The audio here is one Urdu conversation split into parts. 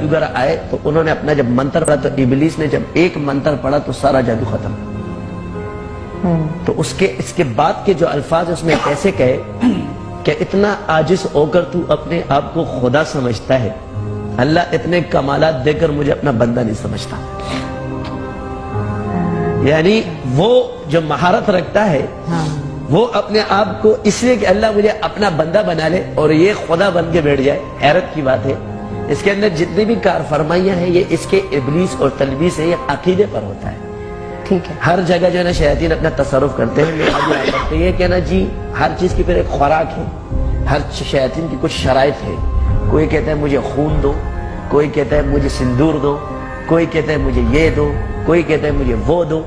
جادوگر آئے تو انہوں نے اپنا جب منتر پڑھا تو ابلیس نے جب ایک منتر پڑھا تو سارا جادو ختم. تو اس کے بعد کے جو الفاظ اس میں کیسے کہے کہ اتنا عاجز ہو کر تو اپنے آپ کو خدا سمجھتا ہے, اللہ اتنے کمالات دے کر مجھے اپنا بندہ نہیں سمجھتا. یعنی وہ جو مہارت رکھتا ہے وہ اپنے آپ کو اس لیے کہ اللہ مجھے اپنا بندہ بنا لے اور یہ خدا بن کے بیٹھ جائے. حیرت کی بات ہے, اس کے اندر جتنی بھی کار فرمائیاں ہیں یہ اس کے ابلیس اور تلبیس ہے, یہ عقیدے پر ہوتا ہے. ٹھیک ہے, ہر جگہ جو ہے نا شیاطین اپنا تصرف کرتے ہیں. یہ کہنا جی ہر چیز کی پھر ایک خوراک ہے, ہر شیاطین کی کچھ شرائط ہے. کوئی کہتا ہے مجھے خون دو, کوئی کہتا ہے مجھے سندور دو, کوئی کہتا ہے مجھے یہ دو, کوئی کہتا ہے مجھے وہ دو.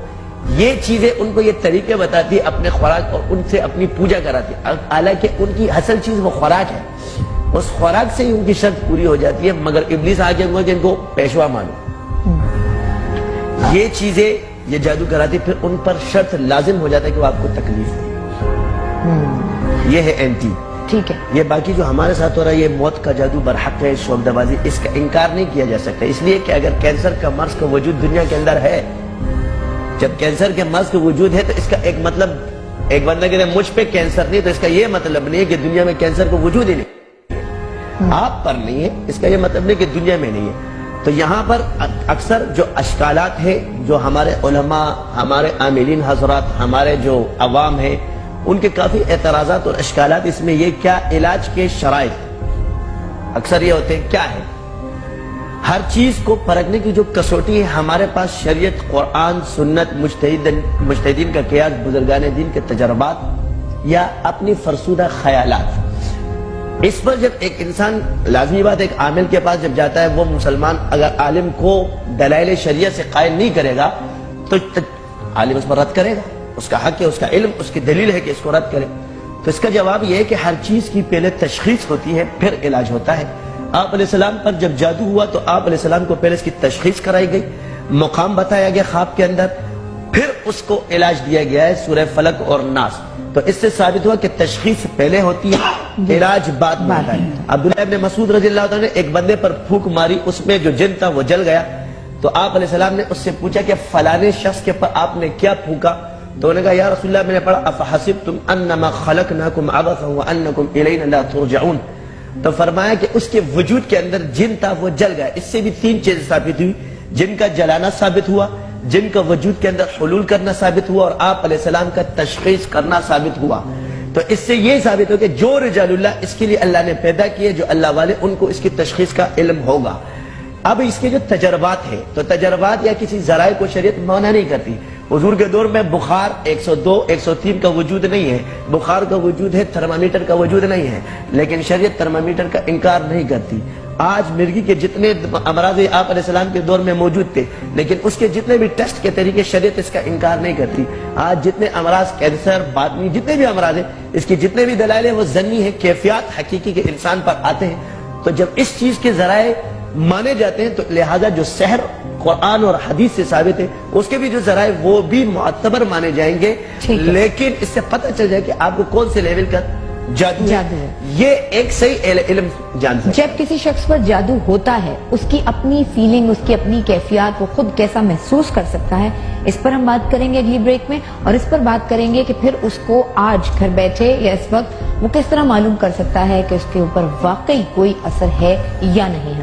یہ چیزیں ان کو یہ طریقے بتاتی ہے اپنے خوراک اور ان سے اپنی پوجا کراتی ہے. حالانکہ ان کی اصل چیز وہ خوراک ہے, اس خوراک سے ہی ان کی شرط پوری ہو جاتی ہے. مگر ابلیس آگے ہوا کہ ان کو پیشوا مانو, یہ چیزیں یہ جادو کراتی, پھر ان پر شرط لازم ہو جاتا ہے کہ وہ آپ کو تکلیف دے. یہ ہے اینٹی. ٹھیک ہے, یہ باقی جو ہمارے ساتھ ہو رہا ہے یہ موت کا جادو برحق ہے, شوق دبازی, اس کا انکار نہیں کیا جا سکتا. اس لیے کہ اگر کینسر کا مرض کا وجود دنیا کے اندر ہے, جب کینسر کے مرض کا وجود ہے تو اس کا ایک مطلب, ایک بندہ کہتے ہیں مجھ پہ کینسر نہیں, تو اس کا یہ مطلب نہیں ہے کہ دنیا میں کینسر کا وجود ہی نہیں. آپ پر نہیں ہے اس کا یہ مطلب نہیں کہ دنیا میں نہیں ہے. تو یہاں پر اکثر جو اشکالات ہیں جو ہمارے علماء, ہمارے عاملین حضرات, ہمارے جو عوام ہیں, ان کے کافی اعتراضات اور اشکالات اس میں یہ کیا علاج کے شرائط اکثر یہ ہوتے ہیں کیا ہے. ہر چیز کو پرکھنے کی جو کسوٹی ہے ہمارے پاس شریعت, قرآن, سنت, مجتہدین کا قیاس, بزرگان دین کے تجربات یا اپنی فرسودہ خیالات. اس پر جب ایک انسان, لازمی بات ایک عامل کے پاس جب جاتا ہے, وہ مسلمان اگر عالم کو دلائل شریعت سے قائل نہیں کرے گا تو عالم اس پر رد کرے گا. اس کا حق ہے, اس کا علم, اس کی دلیل ہے کہ اس کو رد کرے. تو اس کا جواب یہ ہے کہ ہر چیز کی پہلے تشخیص ہوتی ہے پھر علاج ہوتا ہے. آپ علیہ السلام پر جب جادو ہوا تو آپ علیہ السلام کو پہلے اس کی تشخیص کرائی گئی, مقام بتایا گیا خواب کے اندر, پھر اس کو علاج دیا گیا ہے سورہ فلق اور ناس. تو اس سے ثابت ہوا کہ تشخیص پہلے ہوتی ہے, علاج بعد میں ہوتا ہے. عبداللہ ابن مسعود رضی اللہ عنہ نے ایک بندے پر پھونک ماری, اس میں جو جن تھا وہ جل گیا. تو آپ علیہ السلام نے اس سے پوچھا کہ فلانے شخص کے پر آپ نے کیا پھونکا؟ تو انہوں نے کہا یا رسول اللہ میں نے پڑھا افحسبتم انما خلقناکم عبثا وانکم الینا لا ترجعون. تو فرمایا کہ اس کے وجود کے اندر جن تھا وہ جل گیا. اس سے بھی تین چیزیں ثابت ہوئی, جن کا جلانا ثابت ہوا, جن کا وجود کے اندر حلول کرنا ثابت ہوا, اور آپ علیہ السلام کا تشخیص کرنا ثابت ہوا. تو اس سے یہ ثابت ہو کہ جو رجال اللہ اس کے لیے اللہ نے پیدا کیے, جو اللہ والے, ان کو اس کی تشخیص کا علم ہوگا. اب اس کے جو تجربات ہیں, تو تجربات یا کسی ذرائع کو شریعت مانع نہیں کرتی. حضور کے دور میں بخار 102 103 کا وجود نہیں ہے, بخار کا وجود ہے, تھرمامیٹر کا وجود نہیں ہے, لیکن شریعت تھرمامیٹر کا انکار نہیں کرتی. آج مرگی کے جتنے امراض آپ علیہ السلام کے دور میں موجود تھے, لیکن اس کے جتنے بھی ٹیسٹ کے طریقے شریعت اس کا انکار نہیں کرتی. آج جتنے امراض, کینسر, باطنی, جتنے بھی امراض ہیں, اس کی جتنے بھی دلائل ہیں وہ ظنی ہے, کیفیات حقیقی کے انسان پر آتے ہیں. تو جب اس چیز کے ذرائع مانے جاتے ہیں تو لہذا جو سحر قرآن اور حدیث سے ثابت ہے اس کے بھی جو ذرائع وہ بھی معتبر مانے جائیں گے. لیکن اس سے پتہ چل جائے کہ آپ کو کون سے لیول کا جادو ہے, یہ ایک صحیح علم جان سکتے. جب کسی شخص پر جادو ہوتا ہے اس کی اپنی فیلنگ, اس کی اپنی کیفیات, وہ خود کیسا محسوس کر سکتا ہے, اس پر ہم بات کریں گے اگلی بریک میں. اور اس پر بات کریں گے کہ پھر اس کو آج گھر بیٹھے یا اس وقت وہ کس طرح معلوم کر سکتا ہے کہ اس کے اوپر واقعی کوئی اثر ہے یا نہیں ہے.